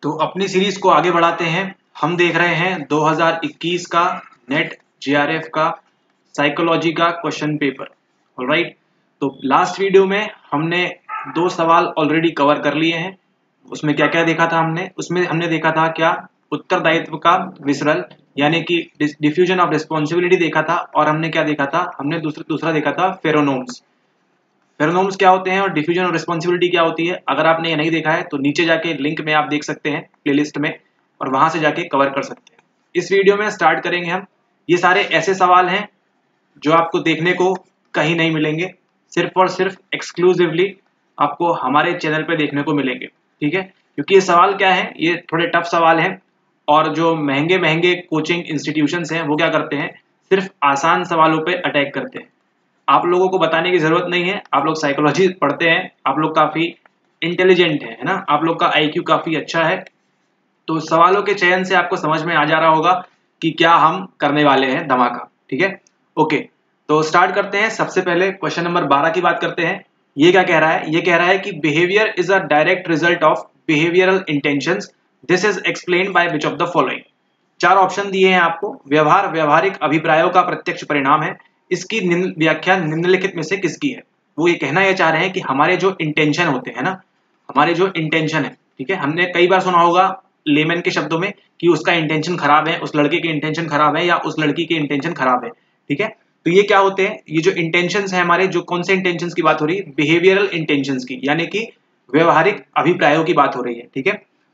तो अपनी सीरीज को आगे बढ़ाते हैं। हम देख रहे हैं 2021 का नेट जेआरएफ का साइकोलॉजी का क्वेश्चन पेपर। ऑलराइट, तो लास्ट वीडियो में हमने दो सवाल ऑलरेडी कवर कर लिए हैं। उसमें क्या क्या देखा था उसमें हमने देखा था क्या, उत्तरदायित्व का विसरल यानी कि डिफ्यूजन ऑफ रिस्पॉन्सिबिलिटी देखा था, और हमने क्या देखा था, हमने दूसरा देखा था फेरोनोम्स। फेरोनोम्स क्या होते हैं और डिफ्यूजन ऑफ रिस्पॉन्सिबिलिटी क्या होती है। अगर आपने ये नहीं देखा है तो नीचे जाके लिंक में आप देख सकते हैं प्लेलिस्ट में, और वहां से जाके कवर कर सकते हैं। इस वीडियो में स्टार्ट करेंगे हम। ये सारे ऐसे सवाल हैं जो आपको देखने को कहीं नहीं मिलेंगे, सिर्फ और सिर्फ एक्सक्लूसिवली आपको हमारे चैनल पे देखने को मिलेंगे। ठीक है, क्योंकि ये सवाल क्या है, ये थोड़े टफ सवाल हैं, और जो महंगे महंगे कोचिंग इंस्टीट्यूशंस हैं वो क्या करते हैं, सिर्फ आसान सवालों पे अटैक करते हैं। आप लोगों को बताने की जरूरत नहीं है, आप लोग साइकोलॉजी पढ़ते हैं, आप लोग काफी इंटेलिजेंट है ना, आप लोग का आईक्यू काफी अच्छा है। तो सवालों के चयन से आपको समझ में आ जा रहा होगा कि क्या हम करने वाले हैं धमाका। ठीक है, ओके, तो स्टार्ट करते हैं। सबसे पहले क्वेश्चन नंबर 12 की बात करते हैं। ये क्या कह रहा है, ये कह रहा है कि behaviour is a direct result of behavioural intentions, this is explained by which of the following. चार ऑप्शन दिए हैं आपको। व्यवहार व्यवहारिक अभिप्रायों का प्रत्यक्ष परिणाम है, इसकी व्याख्या निम्नलिखित में से किसकी है। वो ये कहना ये चाह रहे हैं कि हमारे जो इंटेंशन होते हैं ना, हमारे जो इंटेंशन है, ठीक है, हमने कई बार सुना होगा लेमन के शब्दों में कि उसका इंटेंशन खराब है, उस लड़के के इंटेंशन खराब है, या उस लड़की के इंटेंशन खराब है। ठीक है, तो ये क्या होते हैं, ये जो इंटेंशंस है हमारे, जो कौन से इंटेंशंस की बात हो रही है, बिहेवियरल इंटेंशंस की, यानी कि व्यवहारिक अभिप्रायों की बात हो रही है। ठीक है,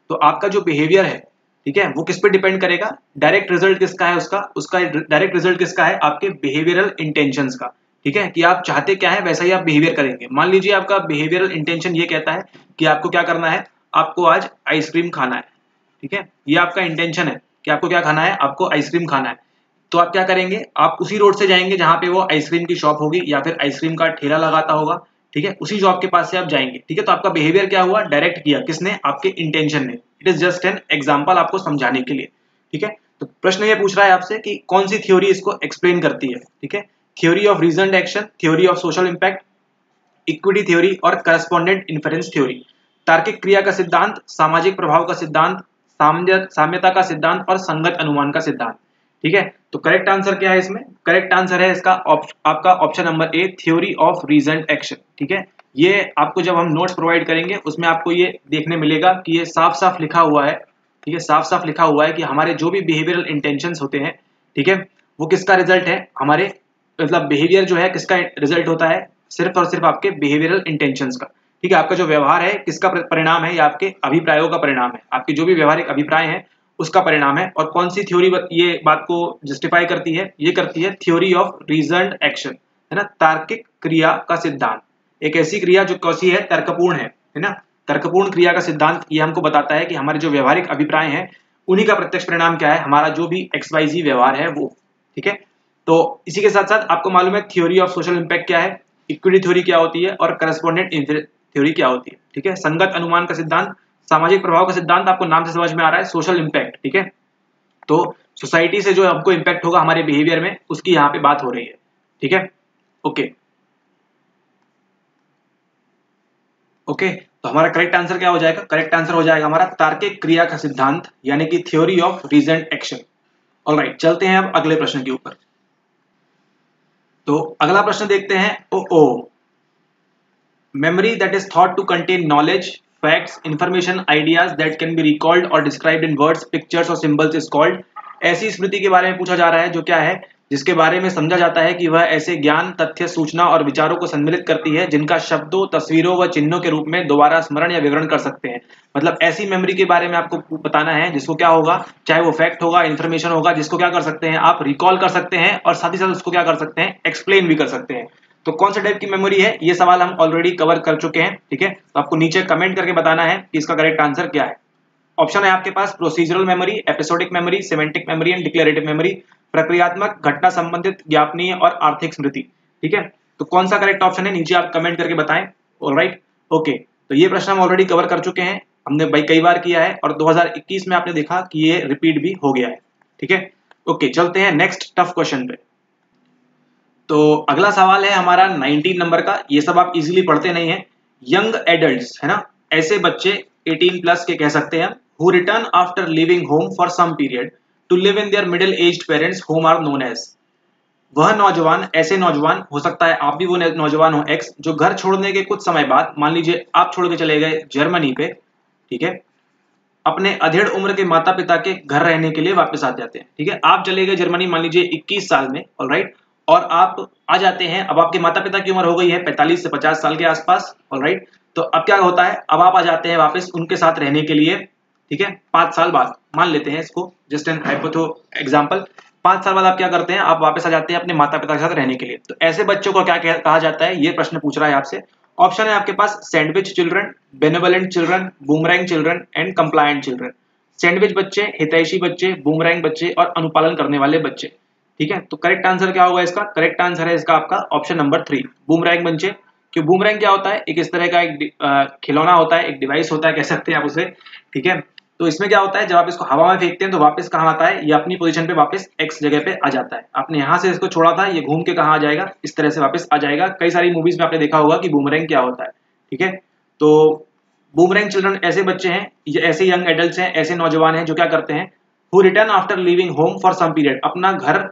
तो आपका जो बिहेवियर है, ठीक है, वो किस पे डिपेंड करेगा, डायरेक्ट रिजल्ट किसका है, उसका डायरेक्ट रिजल्ट किसका है, आपके बिहेवियरल इंटेंशंस का। ठीक है, कि आप चाहते क्या है वैसा ही आप बिहेवियर करेंगे। मान लीजिए आपका बिहेवियरल इंटेंशन ये कहता है कि आपको क्या करना है, आपको आज आइसक्रीम खाना है। ठीक है, ये आपका इंटेंशन है कि आपको क्या खाना है, आपको आइसक्रीम खाना है। तो आप क्या करेंगे, आप उसी रोड से जाएंगे जहां पे वो आइसक्रीम की शॉप होगी या फिर आइसक्रीम का ठेला लगाता होगा। ठीक है, उसी शॉप के पास से आप जाएंगे। ठीक है, तो आपका बिहेवियर क्या हुआ, डायरेक्ट किया किसने, आपके इंटेंशन ने। It is just an example आपको समझाने के लिए। ठीक है, तो प्रश्न ये पूछ रहा है आपसे कि कौन सी थ्योरी इसको एक्सप्लेन करती है। ठीक है, theory of reasoned action, theory of social impact, equity theory और करस्पॉन्डेंट इन्फरेंस थ्योरी। तार्किक क्रिया का सिद्धांत, सामाजिक प्रभाव का सिद्धांत, साम्यता का सिद्धांत और संगत अनुमान का सिद्धांत। ठीक है, तो करेक्ट आंसर क्या है इसमें, करेक्ट आंसर है इसका आपका option number A, theory of reasoned action. ठीक है, ये आपको जब हम नोट्स प्रोवाइड करेंगे उसमें आपको ये देखने मिलेगा कि ये साफ साफ लिखा हुआ है। ठीक है, साफ साफ लिखा हुआ है कि हमारे जो भी बिहेवियरल इंटेंशंस होते हैं, ठीक है, वो किसका रिजल्ट है, हमारे मतलब बिहेवियर जो है किसका रिजल्ट होता है, सिर्फ और सिर्फ आपके बिहेवियरल इंटेंशंस का। ठीक है, आपका जो व्यवहार है किसका परिणाम है, या आपके अभिप्रायों का परिणाम है, आपके जो भी व्यवहारिक अभिप्राय हैं उसका परिणाम है। और कौन सी थ्योरी ये बात को जस्टिफाई करती है, ये करती है थ्योरी ऑफ रीजन्ड एक्शन, है ना, तार्किक क्रिया का सिद्धांत। एक ऐसी क्रिया जो कैसी है, तर्कपूर्ण है ना, तर्कपूर्ण क्रिया का सिद्धांत ये हमको बताता है कि हमारे जो व्यवहारिक अभिप्राय हैं उन्हीं का प्रत्यक्ष परिणाम क्या है, हमारा जो भी XYZ व्यवहार है वो। ठीक है, तो इसी के साथ साथ आपको मालूम है थ्योरी ऑफ सोशल इंपैक्ट क्या है, इक्विटी थ्योरी क्या होती है, और करस्पॉन्डेंट थ्योरी क्या होती है। ठीक है, संगत अनुमान का सिद्धांत, सामाजिक प्रभाव का सिद्धांत आपको नाम से समझ में आ रहा है, सोशल इंपैक्ट। ठीक है, तो सोसाइटी से जो हमको इंपैक्ट होगा हमारे बिहेवियर में, उसकी यहाँ पे बात हो रही है। ठीक है, ओके ओके, तो हमारा करेक्ट आंसर क्या हो जाएगा, करेक्ट आंसर हो जाएगा हमारा तार्किक क्रिया का सिद्धांत, यानी कि theory of reasoned action. Alright, चलते हैं अब अगले प्रश्न के ऊपर। तो अगला प्रश्न देखते हैं। ओ memory that is thought to contain knowledge, facts, information, ideas that can be recalled or described in words, pictures or symbols is called। ऐसी स्मृति के बारे में पूछा जा रहा है जो क्या है, जिसके बारे में समझा जाता है कि वह ऐसे ज्ञान, तथ्य, सूचना और विचारों को सम्मिलित करती है जिनका शब्दों, तस्वीरों व चिन्हों के रूप में दोबारा स्मरण या विवरण कर सकते हैं। मतलब ऐसी मेमोरी के बारे में आपको बताना है जिसको क्या होगा, चाहे वो फैक्ट होगा, इन्फॉर्मेशन होगा, जिसको क्या कर सकते हैं आप रिकॉल कर सकते हैं, और साथ ही साथ उसको क्या कर सकते हैं, एक्सप्लेन भी कर सकते हैं। तो कौन सा टाइप की मेमोरी है, ये सवाल हम ऑलरेडी कवर कर चुके हैं। ठीक है, तो आपको नीचे कमेंट करके बताना है कि इसका करेक्ट आंसर क्या है। ऑप्शन है आपके पास procedural memory, episodic memory, semantic memory and declarative memory, प्रक्रियात्मक, घटना संबंधित, ज्ञापनीय और आर्थिक स्मृति। ठीक है, तो कौन सा करेक्ट ऑप्शन है नीचे आप कमेंट करके बताएं। ऑलराइट, ओके, तो ये प्रश्न हम ऑलरेडी कवर कर चुके हैं, हमने भाई कई बार किया है, और 2021 में आपने देखा कि ये रिपीट भी हो गया है। ठीक है, ओके, चलते हैं नेक्स्ट टफ क्वेश्चन पे। तो अगला सवाल है हमारा 19 नंबर का। ये सब आप इजीली पढ़ते नहीं है। यंग एडल्ट्स, है ना, ऐसे बच्चे 18 प्लस के कह सकते हैं, who return after leaving home for some period to live in their middle-aged parents whom are known as। वह नौजवान, ऐसे नौजवान, हो सकता है आप भी वो नौजवान हो एक्स, जो घर छोड़ने के कुछ समय बाद, मान लीजिए आप छोड़ के चले गए जर्मनी पे, ठीक है, अपने अधेड़ उम्र के माता पिता के घर रहने के लिए वापस आ जाते हैं। ठीक है, आप चले गए जर्मनी मान लीजिए 21 साल में, ऑलराइट, और आप आ जाते हैं, अब आपके माता पिता की उम्र हो गई है 45 से 50 साल के आसपास, ऑलराइट। तो अब क्या होता है, अब आप आ जाते हैं वापस उनके साथ रहने के लिए, ठीक है, 5 साल बाद, मान लेते हैं इसको जस्ट एन हाइपोथेटिकल एग्जांपल, 5 साल बाद आप क्या करते हैं, आप वापस आ जाते हैं अपने माता पिता के साथ रहने के लिए। तो ऐसे बच्चों को क्या कहा जाता है, ये प्रश्न पूछ रहा है आपसे। ऑप्शन है आपके पास sandwich children, benevolent children, boomerang children and compliant children. Sandwich बच्चे, हितैषी बच्चे, बूमरैंग बच्चे और अनुपालन करने वाले बच्चे। ठीक है, तो करेक्ट आंसर क्या होगा इसका, करेक्ट आंसर है इसका आपका ऑप्शन नंबर 3, बूमरैंग बच्चे। क्यों, बूमरैंग क्या होता है, एक इस तरह का एक खिलौना होता है, एक डिवाइस होता है, कह सकते हैं आप उसे। ठीक है, तो इसमें क्या होता है, जब आप इसको हवा में फेंकते हैं तो वापस कहाँ आता है, ये अपनी पोजीशन पे वापस एक्स जगह पे आ जाता है। आपने यहाँ से इसको छोड़ा था, ये घूम के कहाँ आ जाएगा, इस तरह से वापस आ जाएगा। कई सारी मूवीज में आपने देखा होगा कि बूमरैंग क्या होता है। ठीक है, तो बूमरैंग चिल्ड्रन ऐसे बच्चे हैं, ऐसे यंग एडल्ट्स हैं, ऐसे नौजवान हैं जो क्या करते हैं, who return after living home for some period, अपना घर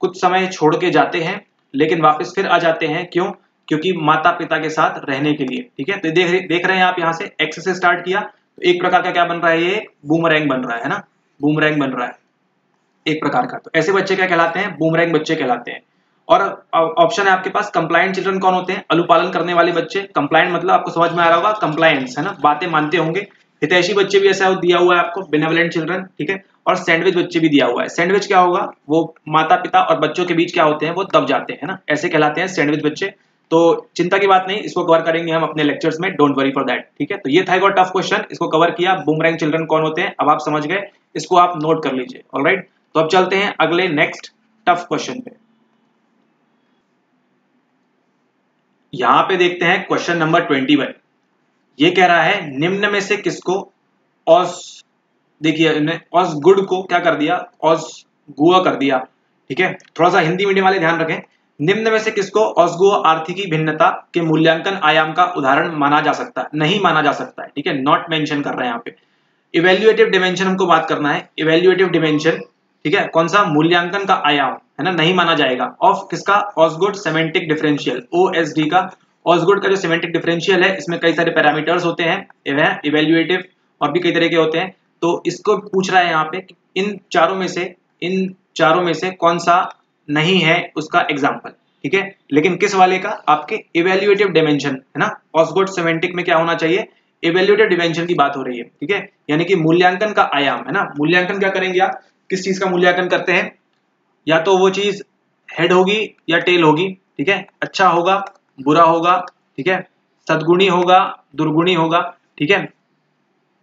कुछ समय छोड़ के जाते हैं लेकिन वापस फिर आ जाते हैं। क्यों, क्योंकि माता पिता के साथ रहने के लिए। ठीक है, तो देख रहे हैं आप, यहाँ से एक्स से स्टार्ट किया तो एक प्रकार का क्या बन रहा है, ये बूमरैंग बन रहा है ना, बूमरैंग बन रहा है एक प्रकार का। तो ऐसे बच्चे क्या कहलाते हैं, बूमरैंग बच्चे कहलाते हैं। और ऑप्शन है आपके पास कंप्लायंट चिल्ड्रन कौन होते हैं, अनुपालन करने वाले बच्चे। कंप्लायंट मतलब आपको समझ में आ रहा होगा, कंप्लायंस है ना, बातें मानते होंगे। हितैषी बच्चे भी ऐसा दिया हुआ है आपको, बेनेवोलेंट चिल्ड्रन। ठीक है, और सैंडविच बच्चे भी दिया हुआ है। सैंडविच क्या होगा, वो माता पिता और बच्चों के बीच क्या होते हैं, वो दब जाते हैं ना, ऐसे कहलाते हैं सैंडविच बच्चे। तो चिंता की बात नहीं, इसको कवर करेंगे हम अपने लेक्चर्स में, डोंट वरी फॉर दैट। ठीक है, तो ये था एक और टफ क्वेश्चन, इसको कवर किया, बूमरैंग चिल्ड्रन कौन होते हैं, अब आप समझ गए, इसको आप नोट कर लीजिए। ऑलराइट, तो अब चलते हैं अगले नेक्स्ट टफ क्वेश्चन पे। यहां पे देखते हैं क्वेश्चन नंबर 21। ये कह रहा है निम्न में से किसको ऑस, देखिए ऑस गुड को क्या कर दिया, ऑस गुआ कर दिया। ठीक है, थोड़ा सा हिंदी मीडियम वाले ध्यान रखें। निम्न में से किसको ऑसगुआ आर्थिकी भिन्नता के मूल्यांकन आयाम का उदाहरण माना जा सकता है, नहीं माना जा सकता है। ठीक है, नॉट मेंशन कर रहे हैं यहाँ पे। इवेल्युएटिव डिमेंशन हमको बात करना है, इवेल्युएटिव डिमेंशन। ठीक है, कौन सा, मूल्यांकन का आयाम है ना, नहीं माना जाएगा। ऑफ किसका, ऑसगुड सेमेंटिक डिफरेंशियल, ओएसडी का। ऑसगुड का जो सेमेंटिक डिफरेंशियल है, इसमें कई सारे पैरामीटर्स होते हैं, इवेल्युएटिव और भी कई तरह के होते हैं। तो इसको पूछ रहा है यहाँ पे कि इन चारों में से कौन सा नहीं है उसका एग्जाम्पल। ठीक है, लेकिन किस वाले का, आपके इवेल्युएटिव डिमेंशन है ना। ऑसगुड सेमेंटिक में क्या होना चाहिए, इवेल्युएटिव डिमेंशन की बात हो रही है। ठीक है, यानी कि मूल्यांकन का आयाम है ना। मूल्यांकन क्या करेंगे आप, किस चीज का मूल्यांकन करते हैं, या तो वो चीज हेड होगी या टेल होगी। ठीक है, अच्छा होगा, बुरा होगा, ठीक है, सद्गुणी होगा, दुर्गुणी होगा। ठीक है,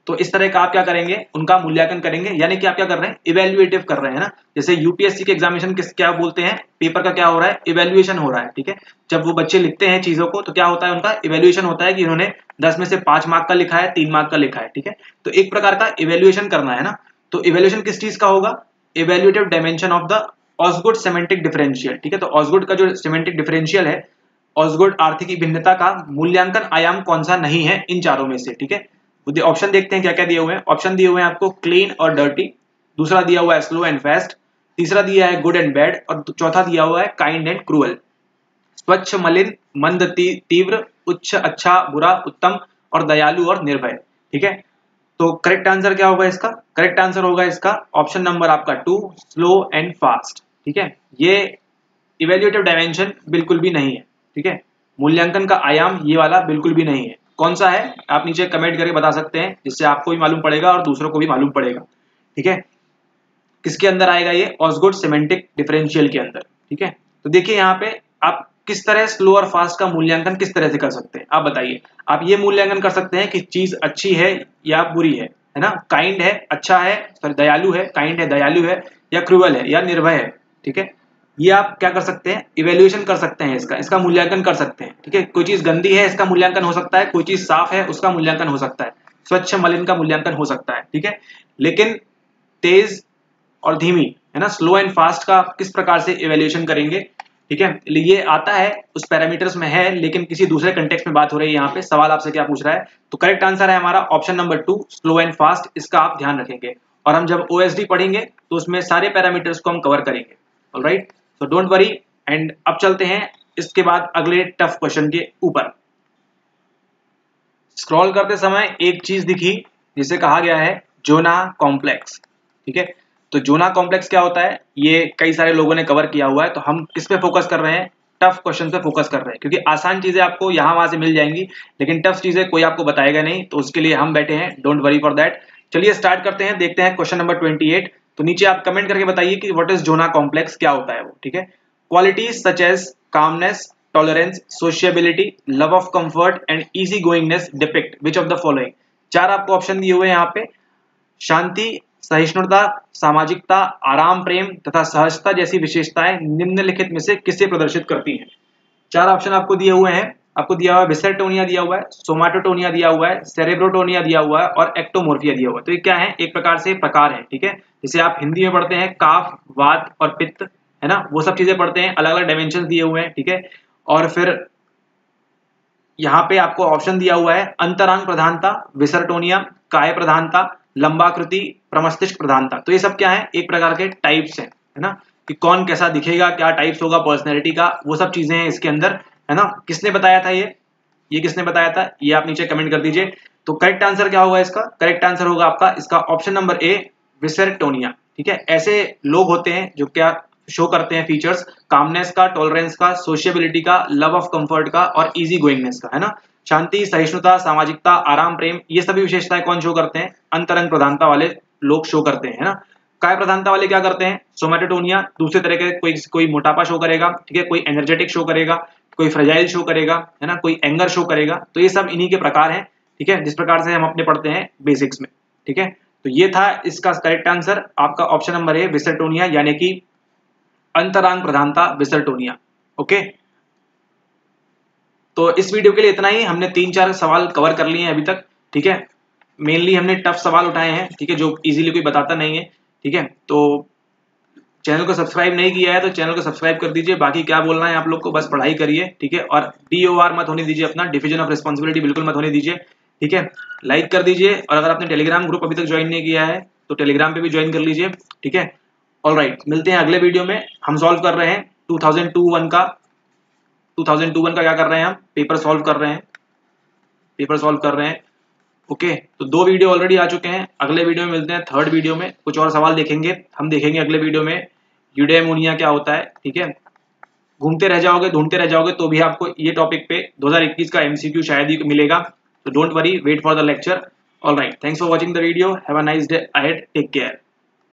तो इस तरह का आप क्या करेंगे, उनका मूल्यांकन करेंगे, यानी कि आप क्या कर रहे हैं, इवेल्युएटिव कर रहे हैं ना। जैसे यूपीएससी के एग्जामिनेशन क्या बोलते हैं, पेपर का क्या हो रहा है, इवेल्युएशन हो रहा है। ठीक है, जब वो बच्चे लिखते हैं चीजों को तो क्या होता है, उनका इवेल्युएशन होता है कि इन्होंने 10 में से 5 मार्क का लिखा है, 3 मार्क का लिखा है। ठीक है, तो एक प्रकार का इवेल्युएशन करना है ना। तो इवेल्युएशन किस चीज का होगा, evaluative dimension of the Osgood semantic differential. ठीक है, तो ऑसगुड का जो सेमेंटिक डिफरेंशियल है, ऑसगुड आर्थिक भिन्नता का मूल्यांकन आयाम कौन सा नहीं है इन चारों में से। ठीक है, ऑप्शन देखते हैं क्या क्या दिए हुए हैं। ऑप्शन दिए हुए हैं आपको क्लीन और डर्टी, दूसरा दिया हुआ है स्लो एंड फास्ट, तीसरा दिया है गुड एंड बैड, और चौथा दिया हुआ है काइंड एंड क्रूअल। स्वच्छ, मलिन, मंद, तीव्र, उच्च, अच्छा, बुरा, उत्तम और दयालु और निर्भय। ठीक है, तो करेक्ट आंसर क्या होगा इसका, करेक्ट आंसर होगा इसका ऑप्शन नंबर आपका 2, स्लो एंड फास्ट। ठीक है, ये इवेल्युएटिव डायमेंशन बिल्कुल भी नहीं है। ठीक है, मूल्यांकन का आयाम ये वाला बिल्कुल भी नहीं है। कौन सा है, आप नीचे कमेंट करके बता सकते हैं, जिससे आपको भी मालूम पड़ेगा और दूसरों को भी मालूम पड़ेगा। ठीक है, किसके अंदर आएगा ये, ऑसगुड सेमेंटिक डिफरेंशियल के अंदर। ठीक है, तो देखिए यहाँ पे आप किस तरह स्लो और फास्ट का मूल्यांकन किस तरह से कर सकते हैं, आप बताइए। आप ये मूल्यांकन कर सकते हैं कि चीज अच्छी है या बुरी है ना, काइंड है, अच्छा है, सॉरी दयालु है, काइंड है, दयालु है, या क्रूअल है या निर्भय है। ठीक है, ये आप क्या कर सकते हैं, इवेल्युएशन कर सकते हैं, इसका मूल्यांकन कर सकते हैं। ठीक है, कोई चीज गंदी है इसका मूल्यांकन हो सकता है, कोई चीज साफ है उसका मूल्यांकन हो सकता है, स्वच्छ मलिन का मूल्यांकन हो सकता है। ठीक है, लेकिन तेज और धीमी है ना, स्लो एंड फास्ट का किस प्रकार से इवेल्युएशन करेंगे। ठीक है, ये आता है उस पैरामीटर्स में है, लेकिन किसी दूसरे कंटेक्स्ट में बात हो रही है। यहाँ पे सवाल आपसे क्या पूछ रहा है, तो करेक्ट आंसर है हमारा option number 2, slow and fast. इसका आप ध्यान रखेंगे, और हम जब OSD पढ़ेंगे तो उसमें सारे पैरामीटर्स को हम कवर करेंगे। Alright, so don't worry. And अब चलते हैं इसके बाद अगले टफ क्वेश्चन के ऊपर। स्क्रॉल करते समय एक चीज दिखी जिसे कहा गया है जोना कॉम्प्लेक्स। ठीक है, तो जोना कॉम्प्लेक्स क्या होता है, ये कई सारे लोगों ने कवर किया हुआ है। तो हम किस पे फोकस कर रहे हैं, टफ क्वेश्चन पे फोकस कर रहे हैं, क्योंकि आसान चीजें आपको यहाँ वहां से मिल जाएंगी, लेकिन टफ चीजें कोई आपको बताएगा नहीं, तो उसके लिए हम बैठे हैं, डोंट वरी फॉर दैट। चलिए स्टार्ट करते हैं, देखते हैं क्वेश्चन नंबर 28। तो नीचे आप कमेंट करके बताइए कि व्हाट इज जोना कॉम्प्लेक्स, क्या होता है वो। ठीक है, qualities such as calmness, tolerance, sociability, love of comfort and easy goingness depict which of the following. चार आपको ऑप्शन दिए हुए हैं यहाँ पे। शांति, सहिष्णुता, सामाजिकता, आराम, प्रेम तथा सहजता जैसी विशेषताएं निम्नलिखित में से किसे प्रदर्शित करती हैं। चार ऑप्शन आपको दिए हुए हैं। आपको दिया हुआ है विसर्टोनिया दिया हुआ है, सोमाटोटोनिया दिया हुआ है, सेरेब्रोटोनिया दिया हुआ है और एक्टोमोर्फिया दिया हुआ है। तो ये क्या है, एक प्रकार से प्रकार है। ठीक है, जैसे आप हिंदी में पढ़ते हैं काफ, वात और पित्त, है ना, वो सब चीजें पढ़ते हैं, अलग अलग डायमेंशन दिए हुए हैं। ठीक है, और फिर यहाँ पे आपको ऑप्शन दिया हुआ है अंतरांग प्रधानता, विसर्टोनिया, काय प्रधानता, लंबाकृति, प्रमस्तिष्क प्रधानता। तो ये सब क्या है, एक प्रकार के टाइप्स हैं, है ना, कि कौन कैसा दिखेगा, क्या टाइप्स होगा पर्सनैलिटी का, वो सब चीजें हैं इसके अंदर, है ना। किसने बताया था ये किसने बताया था, ये आप नीचे कमेंट कर दीजिए। तो करेक्ट आंसर क्या होगा इसका, करेक्ट आंसर होगा आपका इसका ऑप्शन नंबर ए, विसर्टोनिया। ठीक है, ऐसे लोग होते हैं जो क्या शो करते हैं फीचर्स, कामनेस का, टॉलरेंस का, सोशियबिलिटी का, लव ऑफ कंफर्ट का और इजी गोइंगनेस का, है ना। शांति, सहिष्णुता, सामाजिकता, आराम, प्रेम, ये सभी विशेषताएं कौन शो करते हैं, अंतरंग प्रधानता वाले लोग शो करते हैं, है ना। काय प्रधानता वाले क्या करते हैं, सोमैटोटोनिया दूसरे तरह के, कोई मोटापा शो करेगा, ठीक है, कोई एनर्जेटिक शो करेगा, कोई फ्रेजाइल शो करेगा, है ना, कोई एंगर शो करेगा। तो ये सब इन्हीं के प्रकार हैं। ठीक है, जिस प्रकार से हम अपने पढ़ते हैं बेसिक्स में। ठीक है, तो ये था इसका करेक्ट आंसर आपका ऑप्शन नंबर ए, विसर्टोनिया, यानी कि अंतरांग प्रधानता, विसर्टोनिया। ओके, तो इस वीडियो के लिए इतना ही। हमने 3-4 सवाल कवर कर लिए हैं अभी तक। ठीक है, मेनली हमने टफ सवाल उठाए हैं, ठीक है, जो इजीली कोई बताता नहीं है। ठीक है, तो चैनल को सब्सक्राइब नहीं किया है तो चैनल को सब्सक्राइब कर दीजिए। बाकी क्या बोलना है आप लोग को, बस पढ़ाई करिए। ठीक है, और DOR मत होने दीजिए, अपना डिवीजन ऑफ रिस्पॉन्सिबिलिटी बिल्कुल मत होने दीजिए। ठीक है, लाइक कर दीजिए, और अगर आपने टेलीग्राम ग्रुप अभी तक ज्वाइन नहीं किया है तो टेलीग्राम पे भी ज्वाइन कर लीजिए। ठीक है, ऑलराइट, मिलते हैं अगले वीडियो में। हम सॉल्व कर रहे हैं 2021 का क्या कर रहे हैं, हम पेपर सॉल्व कर रहे हैं। ओके, तो 2 वीडियो ऑलरेडी आ चुके हैं। अगले वीडियो में मिलते हैं, थर्ड वीडियो में कुछ और सवाल देखेंगे। हम देखेंगे अगले वीडियो में यूडेमोनिया क्या होता है। ठीक है, घूमते रह जाओगे, ढूंढते रह जाओगे तो भी आपको ये टॉपिक पे 2021 का MCQ शायद ही मिलेगा। तो don't worry, wait for the lecture. Alright, thanks for watching the video, have a nice day ahead, take care.